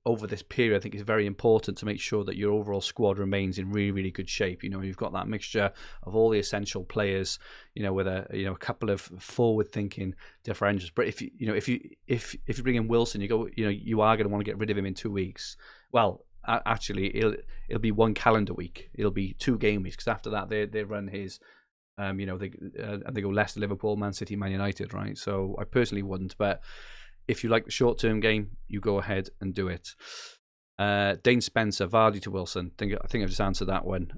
over this period, I think it's very important to make sure that your overall squad remains in really, really good shape. You've got that mixture of all the essential players, with a couple of forward-thinking differentials. But if you bring in Wilson, you are going to want to get rid of him in 2 weeks. Well, actually, it'll be 1 calendar week. It'll be 2 game weeks, because after that they run his. They go Leicester, Liverpool, Man City, Man United, right? So I personally wouldn't, but if you like the short-term game, you go ahead and do it. Dane Spencer, Vardy to Wilson. I think I've just answered that one.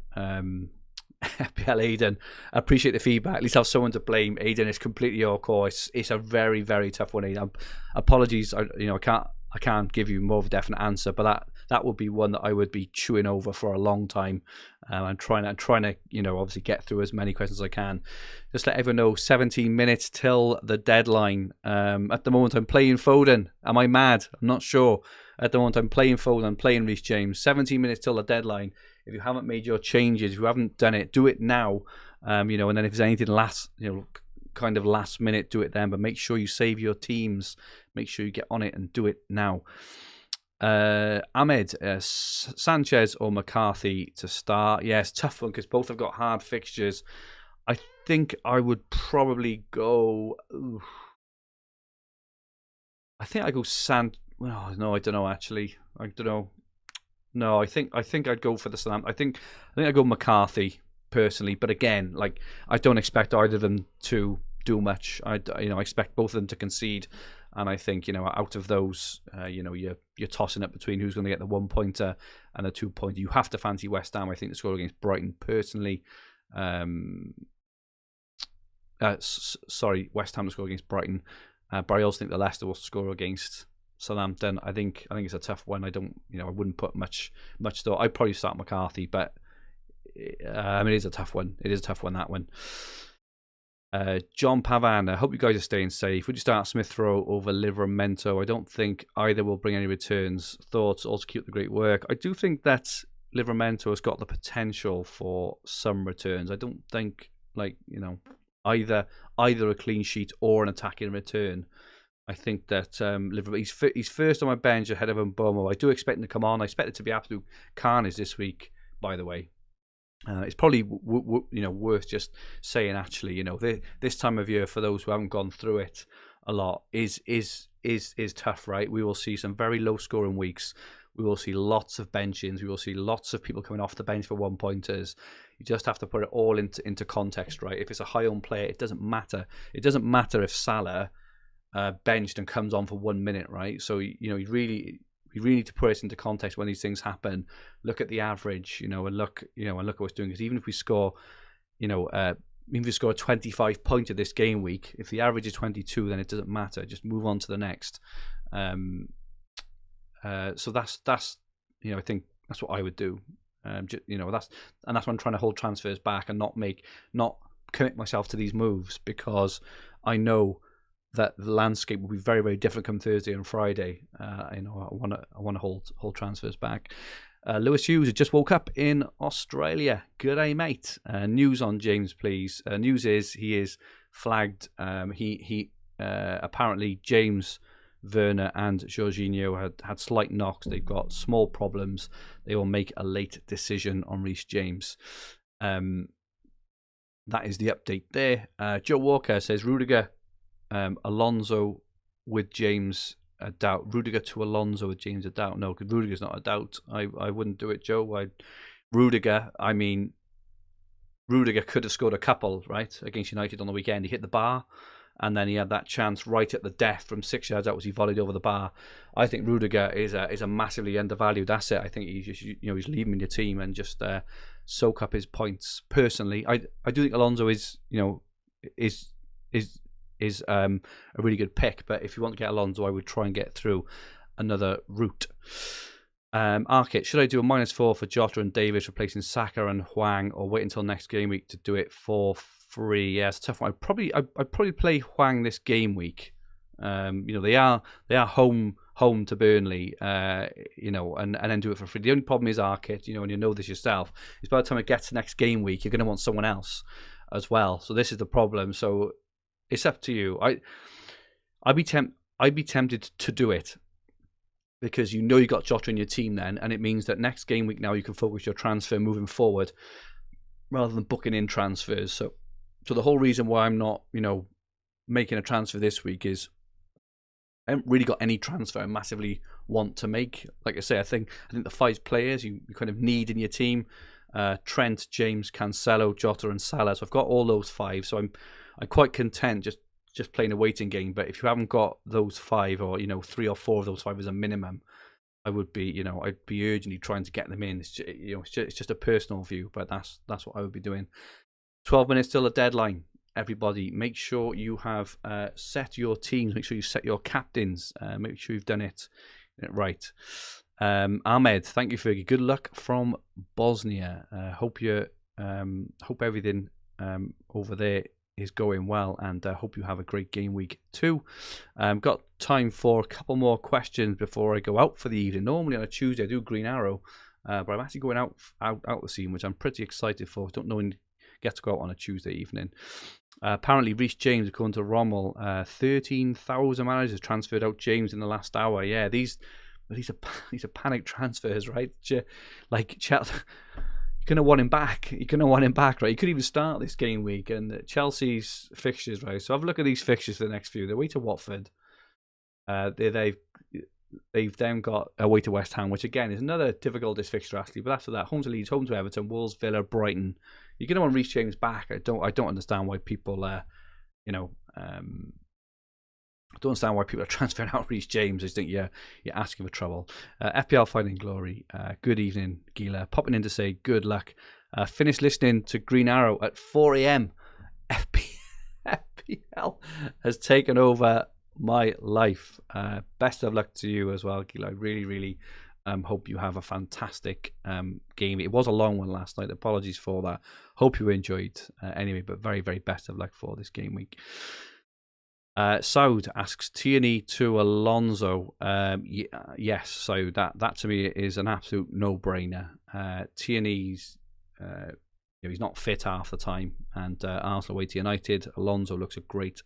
FPL Aidan, I appreciate the feedback. At least I have someone to blame. Aidan, it's completely your call. It's a very, very tough one, Aidan. Apologies, I can't give you more of a definite answer, but that would be one that I would be chewing over for a long time. I'm trying to obviously get through as many questions as I can. Just let everyone know, 17 minutes till the deadline. At the moment, I'm playing Foden. Am I mad? I'm not sure. At the moment, I'm playing Foden. I'm playing Reece James. 17 minutes till the deadline. If you haven't made your changes, if you haven't done it, do it now. And then if there's anything kind of last minute, do it then. But make sure you save your teams. Make sure you get on it and do it now. Ahmed, Sanchez or McCarthy to start? Yes, tough one because both have got hard fixtures. I think I would probably go. I think I go Well, no, I don't know. Actually, I don't know. No, I think I'd go for the Slam. I think I'd go McCarthy personally. But again, I don't expect either of them to do much. I expect both of them to concede. And I think, out of those, you're tossing up between who's going to get the 1-pointer and the 2-pointer. You have to fancy West Ham. I think the score against Brighton personally. West Ham to score against Brighton. But I also think the Leicester will score against Southampton. I think it's a tough one. I wouldn't put much thought. I'd probably start McCarthy, but it is a tough one. It is a tough one, that one. John Pavan, I hope you guys are staying safe. Would you start Smith Rowe over Livramento? I don't think either will bring any returns. Thoughts? Also keep the great work. I do think that Livramento has got the potential for some returns. I don't think either a clean sheet or an attacking return. I think that Liverpool, he's first on my bench ahead of Mbomo. I do expect him to come on. I expect it to be absolute carnage this week, by the way. It's probably worth just saying, actually, this time of year, for those who haven't gone through it a lot, is tough, right? We will see some very low scoring weeks. We will see lots of benchings. We will see lots of people coming off the bench for 1-pointers. You just have to put it all into context, right? If it's a high-owned player, it doesn't matter. It doesn't matter if Salah benched and comes on for 1 minute, right? So you really need to put it into context when these things happen. Look at the average, and look at what it's doing. Because even if we score, even if we score a 25 pointer this game week, if the average is 22, then it doesn't matter. Just move on to the next. So that's I think that's what I would do. That's why I'm trying to hold transfers back and not commit myself to these moves, because I know that the landscape will be very, very different come Thursday and Friday. I want to hold transfers back. Lewis Hughes just woke up in Australia. Good day, mate. News on James, please. News is he is flagged. He apparently James, Werner and Jorginho had slight knocks. They've got small problems. They will make a late decision on Reece James. That is the update there. Joe Walker says Rudiger, Alonso with James a doubt. Rudiger to Alonso with James a doubt. No, because Rudiger's not a doubt. I wouldn't do it, Joe. Rudiger could have scored a couple, right, against United on the weekend. He hit the bar, and then he had that chance right at the death from 6 yards out as he volleyed over the bar. I think Rudiger is a massively undervalued asset. I think he's leaving your team and just soak up his points. Personally, I do think Alonso is a really good pick, but if you want to get Alonso, I would try and get through another route. Arkit, should I do a -4 for Jota and Davis replacing Saka and Hwang, or wait until next game week to do it for free? Yeah, it's a tough one. I'd probably play Hwang this game week. They are home to Burnley, and then do it for free. The only problem is, Arkit, and you know this yourself, is by the time it gets to next game week, you're going to want someone else as well. So this is the problem. So it's up to you. I'd be tempted to do it, because you got Jota in your team then, and it means that next game week now you can focus your transfer moving forward rather than booking in transfers. So the whole reason why I'm not making a transfer this week is I haven't really got any transfer I massively want to make. Like I say, I think the 5 players you kind of need in your team: Trent, James, Cancelo, Jota, and Salah. So I've got all those 5. So I'm quite content just playing a waiting game. But if you haven't got those 5, or 3 or 4 of those 5 as a minimum, I would be I'd be urgently trying to get them in. It's just a personal view, but that's what I would be doing. 12 minutes till the deadline. Everybody, make sure you have set your teams. Make sure you set your captains. Make sure you've done it right. Ahmed, thank you, Fergie. Good luck from Bosnia. Hope everything over there is going well, and hope you have a great game week too. Got time for a couple more questions before I go out for the evening. Normally on a Tuesday I do Green Arrow, but I'm actually going out the scene, which I'm pretty excited for. Don't know when get to go out on a Tuesday evening. Apparently Reece James, according to Rommel, 13,000 managers transferred out James in the last hour. Yeah, these are panic transfers, right? Like Chelsea, you're gonna want him back. Right? He could even start this game week. And Chelsea's fixtures, right? So have a look at these fixtures for the next few. They're away to Watford. They've then got away to West Ham, which again is another difficult fixture actually. But after that, home to Leeds, home to Everton, Wolves, Villa, Brighton. You're going to want Reece James back. I don't understand why people, I don't understand why people are transferring out Reece James. I just think you're asking for trouble. FPL Finding Glory. Good evening, Gila. Popping in to say good luck. Finished listening to Green Arrow at 4 a.m. FPL has taken over my life. Best of luck to you as well, Gila. I really, really hope you have a fantastic game. It was a long one last night. Apologies for that. Hope you enjoyed anyway, but very, very best of luck for this game week. Saud asks Tierney to Alonso. Yes, so that to me is an absolute no-brainer. Tierney's he's not fit half the time, and Arsenal away to United. Alonso looks a great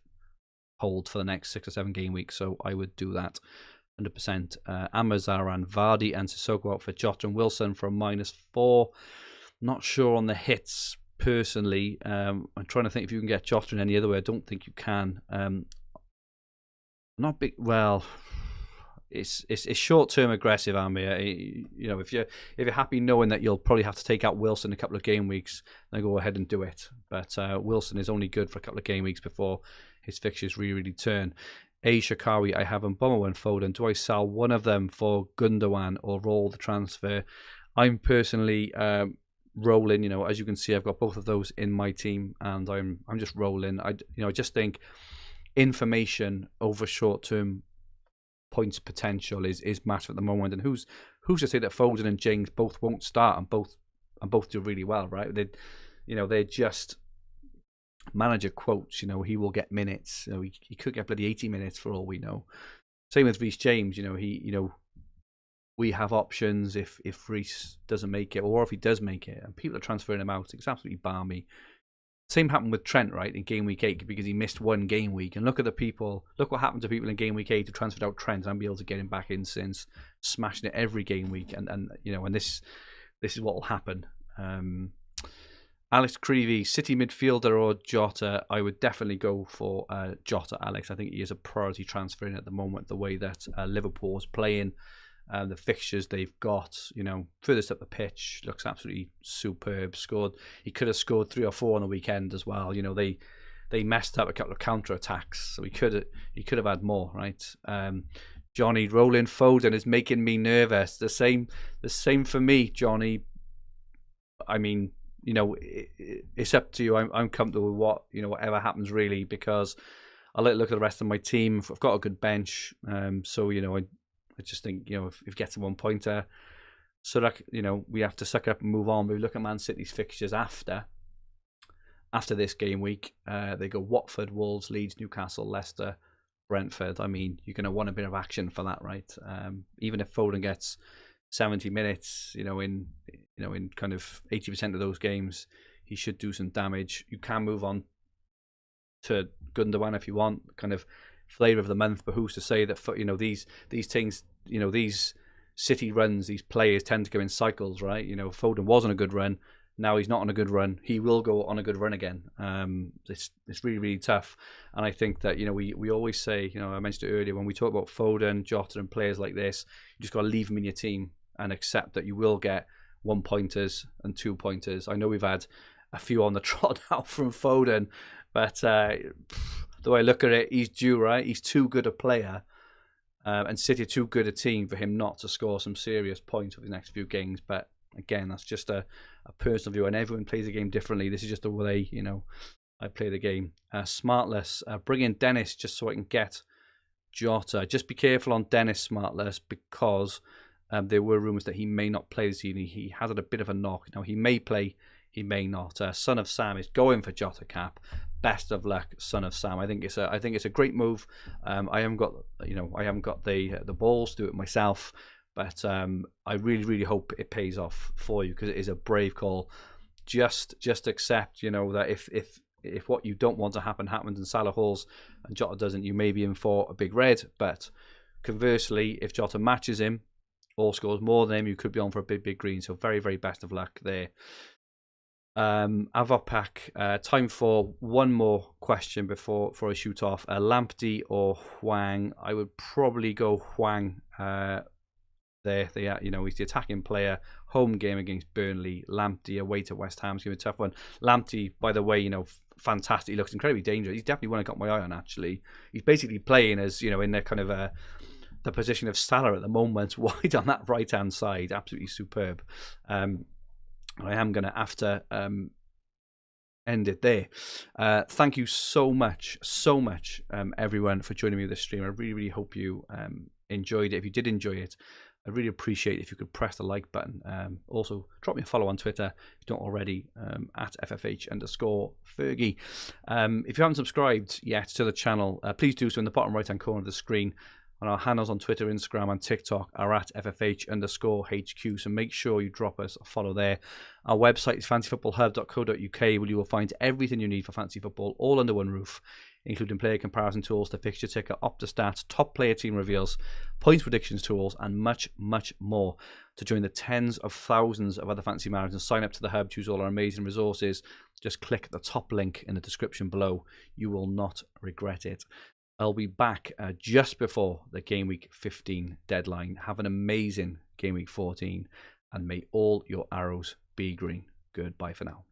hold for the next 6 or 7 game weeks, so I would do that 100%. Amazar and Vardy and Sissoko out for Jota and Wilson for a -4. Not sure on the hits personally. I'm trying to think if you can get Jota in any other way. I don't think you can. Not big. Well, it's short-term aggressive, Amir. You know, if you're happy knowing that you'll probably have to take out Wilson a couple of game weeks, then go ahead and do it. But Wilson is only good for a couple of game weeks before his fixtures really turn. A Shaqiri, I have Mboma and Foden. Do I sell one of them for Gundogan or roll the transfer? I'm personally rolling. You know, as you can see, I've got both of those in my team, and I'm just rolling. I just think information over short-term points potential is massive at the moment. And who's to say that Foden and James both won't start and both do really well, right? They're just manager quotes. You know, he will get minutes. You know, he could get bloody 80 minutes for all we know. Same with Reece James. You know, we have options if Reece doesn't make it, or if he does make it, and people are transferring him out. It's absolutely balmy. Same happened with Trent, right, in game week 8 because he missed one game week. And look what happened to people in game week 8 who transferred out Trent and be able to get him back in since, smashing it every game week. And this is what will happen. Alex Creevy, City midfielder or Jota? I would definitely go for Jota, Alex. I think he is a priority transfer in at the moment, the way that Liverpool is playing. The fixtures they've got, you know, furthest up the pitch, looks absolutely superb. He could have scored 3 or 4 on the weekend as well. You know, they messed up a couple of counter attacks, so he could have had more, right? Johnny, rolling Foden is making me nervous. The same for me, Johnny. I mean, you know, it's up to you. I'm comfortable with whatever happens really, because I look at the rest of my team. I've got a good bench, so you know, I just think, you know, if it gets a 1-pointer, so that, you know, we have to suck up and move on. But we look at Man City's fixtures after this game week. They go Watford, Wolves, Leeds, Newcastle, Leicester, Brentford. I mean, you're going to want a bit of action for that, right? Even if Foden gets 70 minutes, you know, in kind of 80% of those games, he should do some damage. You can move on to Gundogan if you want, kind of flavour of the month, but who's to say that, you know, these things, you know, these City runs, these players tend to go in cycles, right? You know, Foden was on a good run, now he's not on a good run, he will go on a good run again. It's really tough, and I think that, you know, we always say, you know, I mentioned it earlier, when we talk about Foden, Jota and players like this, you just got to leave them in your team and accept that you will get 1-pointers and 2-pointers. I know we've had a few on the trot out from Foden, but the way I look at it, he's due, right? He's too good a player, and City are too good a team for him not to score some serious points over the next few games. But again, that's just a personal view, and everyone plays the game differently. This is just the way, you know, I play the game. Smartless, bring in Dennis just so I can get Jota. Just be careful on Dennis, Smartless, because there were rumours that he may not play this evening. He had a bit of a knock. Now, he may play, he may not. Son of Sam is going for Jota cap. Best of luck, Son of Sam. I think it's a great move. I haven't got the balls to do it myself, but I really hope it pays off for you, because it is a brave call. Just accept, you know, that if what you don't want to happen happens and Salah hauls and Jota doesn't, you may be in for a big red. But conversely, if Jota matches him or scores more than him, you could be on for a big green. So very best of luck there. Avopak, time for one more question before I shoot off. Lamptey or Hwang? I would probably go Hwang there. You know, he's the attacking player. Home game against Burnley. Lamptey away to West Ham is going to be a tough one. Lamptey, by the way, you know, fantastic. He looks incredibly dangerous. He's definitely one I got my eye on, actually. He's basically playing as, you know, in the kind of the position of Salah at the moment, wide on that right hand side. Absolutely superb. I am going to have to end it there. Thank you so much, everyone, for joining me with this stream. I really hope you enjoyed it. If you did enjoy it, I'd really appreciate it if you could press the like button. Also, drop me a follow on Twitter if you don't already, at FFH_Fergi. If you haven't subscribed yet to the channel, please do so in the bottom right-hand corner of the screen. And our handles on Twitter, Instagram, and TikTok are at FFH_HQ. So make sure you drop us a follow there. Our website is fantasyfootballhub.co.uk, where you will find everything you need for fantasy football all under one roof. including player comparison tools, the fixture ticker, Opta stats, top player team reveals, points predictions tools, and much, much more. To join the tens of thousands of other fantasy managers and sign up to the hub, choose all our amazing resources, just click the top link in the description below. You will not regret it. I'll be back just before the Game Week 15 deadline. Have an amazing Game Week 14, and may all your arrows be green. Goodbye for now.